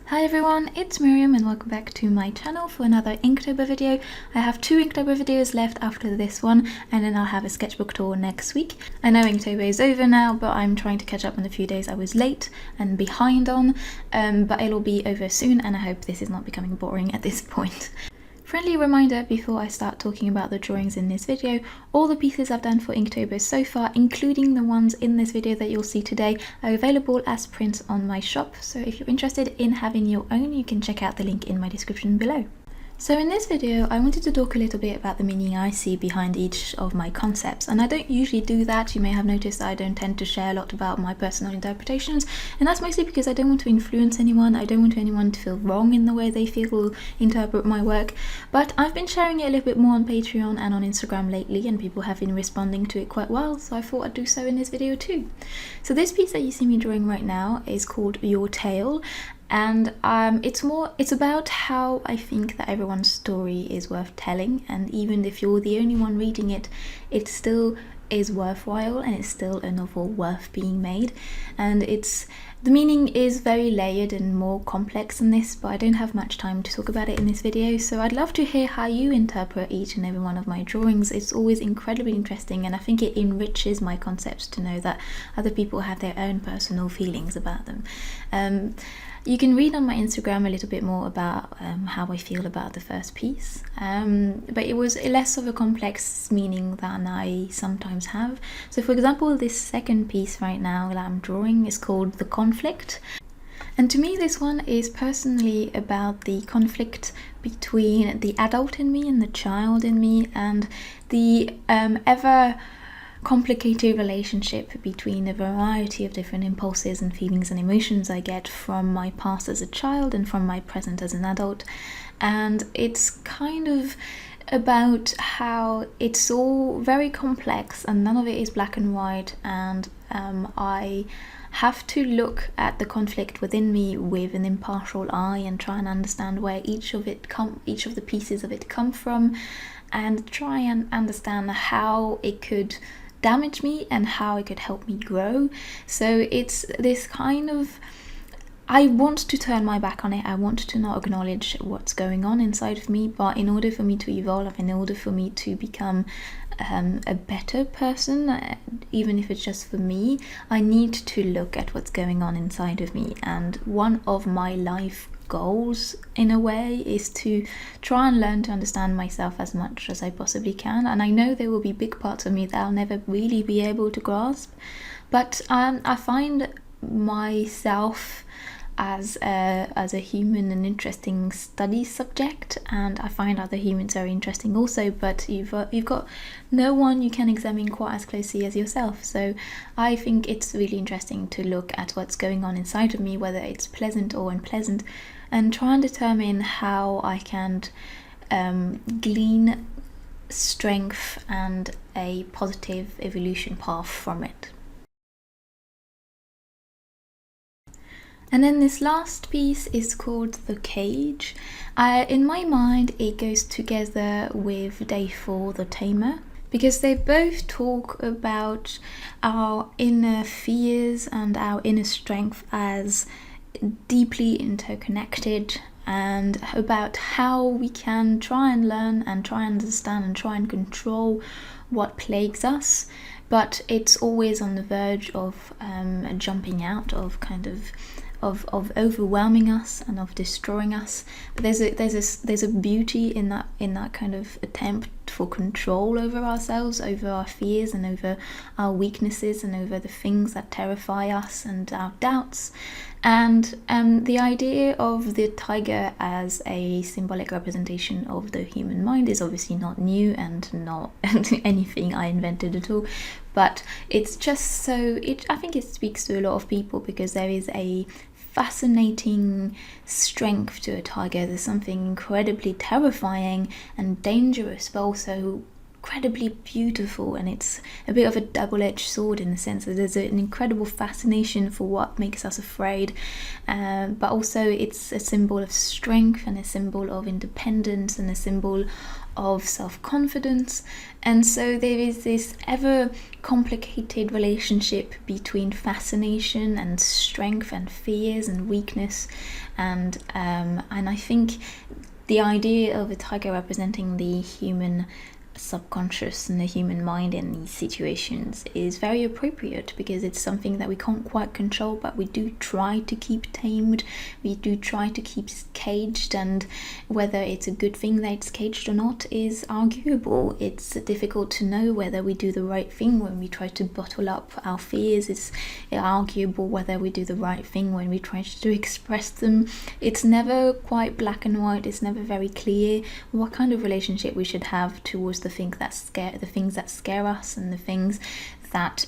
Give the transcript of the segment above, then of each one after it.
Hi everyone, it's Myriam and welcome back to my channel for another Inktober video. I have 2 Inktober videos left after this one, and then I'll have a sketchbook tour next week. I know Inktober is over now, but I'm trying to catch up on the few days I was late and behind on, but it'll be over soon and I hope this is not becoming boring at this point. Friendly reminder before I start talking about the drawings in this video, all the pieces I've done for Inktober so far, including the ones in this video that you'll see today, are available as prints on my shop, so if you're interested in having your own, you can check out the link in my description below. So in this video, I wanted to talk a little bit about the meaning I see behind each of my concepts, and I don't usually do that. You may have noticed that I don't tend to share a lot about my personal interpretations, and that's mostly because I don't want to influence anyone. I don't want anyone to feel wrong in the way they feel or interpret my work, but I've been sharing it a little bit more on Patreon and on Instagram lately, and people have been responding to it quite well, so I thought I'd do so in this video too. So this piece that you see me drawing right now is called Your Tale, and it's about how I think that everyone's story is worth telling, and even if you're the only one reading it, it still is worthwhile and it's still a novel worth being made. And the meaning is very layered and more complex than this, but I don't have much time to talk about it in this video, so I'd love to hear how you interpret each and every one of my drawings. It's always incredibly interesting, and I think it enriches my concepts to know that other people have their own personal feelings about them. You can read on my Instagram a little bit more about how I feel about the first piece, but it was less of a complex meaning than I sometimes have. So for example, this second piece right now that I'm drawing is called The Conflict. And to me, this one is personally about the conflict between the adult in me and the child in me, and the ever complicated relationship between a variety of different impulses and feelings and emotions I get from my past as a child and from my present as an adult. And it's kind of about how it's all very complex and none of it is black and white, and I have to look at the conflict within me with an impartial eye and try and understand where each of the pieces of it come from, and try and understand how it could damage me and how it could help me grow. So it's this kind of, I want to turn my back on it. I want to not acknowledge what's going on inside of me, but in order for me to evolve, in order for me to become a better person, even if it's just for me, I need to look at what's going on inside of me. And one of my life goals in a way is to try and learn to understand myself as much as I possibly can, and I know there will be big parts of me that I'll never really be able to grasp, but I find myself as a human an interesting study subject, and I find other humans very interesting also, but you've got no one you can examine quite as closely as yourself. So I think it's really interesting to look at what's going on inside of me, whether it's pleasant or unpleasant, and try and determine how I can glean strength and a positive evolution path from it. And then this last piece is called The Cage. In my mind, it goes together with Day 4, The Tamer, because they both talk about our inner fears and our inner strength as deeply interconnected, and about how we can try and learn and try and understand and try and control what plagues us, but it's always on the verge of jumping out, of kind of overwhelming us and of destroying us. But there's a beauty in that kind of attempt for control over ourselves, over our fears and over our weaknesses and over the things that terrify us and our doubts. And the idea of the tiger as a symbolic representation of the human mind is obviously not new and not anything I invented at all, but it's just so, I think it speaks to a lot of people because there is a fascinating strength to a tiger. There's something incredibly terrifying and dangerous, but also incredibly beautiful, and it's a bit of a double-edged sword in the sense that there's an incredible fascination for what makes us afraid, but also it's a symbol of strength and a symbol of independence and a symbol of self-confidence, and so there is this ever complicated relationship between fascination and strength and fears and weakness, and I think the idea of a tiger representing the human subconscious and the human mind in these situations is very appropriate, because it's something that we can't quite control, but we do try to keep tamed, we do try to keep caged, and whether it's a good thing that it's caged or not is arguable. It's difficult to know whether we do the right thing when we try to bottle up our fears. It's arguable whether we do the right thing when we try to express them. It's never quite black and white. It's never very clear what kind of relationship we should have towards the things that scare us and the things that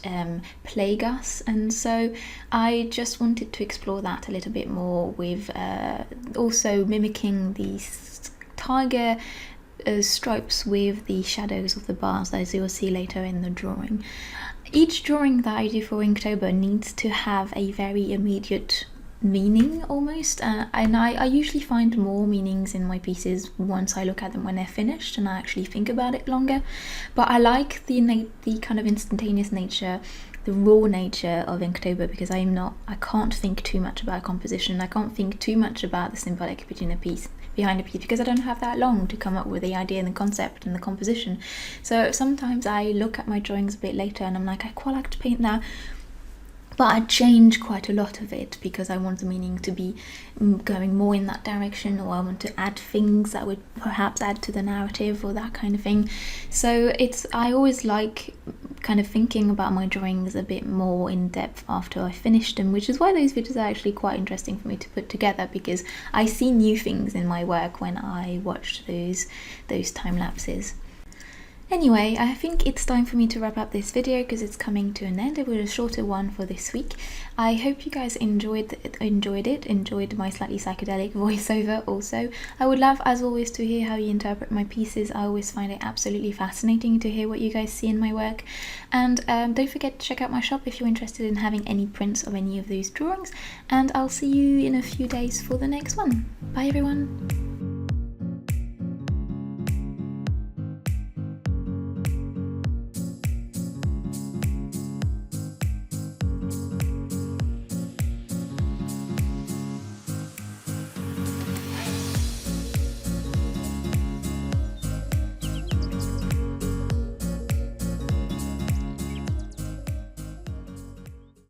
plague us. And so I just wanted to explore that a little bit more, with also mimicking these tiger stripes with the shadows of the bars, as you'll see later in the drawing. Each drawing that I do for Inktober needs to have a very immediate meaning almost, and I usually find more meanings in my pieces once I look at them when they're finished and I actually think about it longer. But I like the kind of instantaneous nature, the raw nature of Inktober, because I can't think too much about composition. I can't think too much about the symbolic behind a piece, because I don't have that long to come up with the idea and the concept and the composition. So sometimes I look at my drawings a bit later and I'm like, I quite like to paint that, but I change quite a lot of it because I want the meaning to be going more in that direction, or I want to add things that would perhaps add to the narrative or that kind of thing. So I always like kind of thinking about my drawings a bit more in depth after I finished them, which is why those videos are actually quite interesting for me to put together, because I see new things in my work when I watch those time lapses. Anyway, I think it's time for me to wrap up this video because it's coming to an end. It was a shorter one for this week. I hope you guys enjoyed my slightly psychedelic voiceover also. I would love, as always, to hear how you interpret my pieces. I always find it absolutely fascinating to hear what you guys see in my work. And don't forget to check out my shop if you're interested in having any prints of any of these drawings. And I'll see you in a few days for the next one. Bye everyone!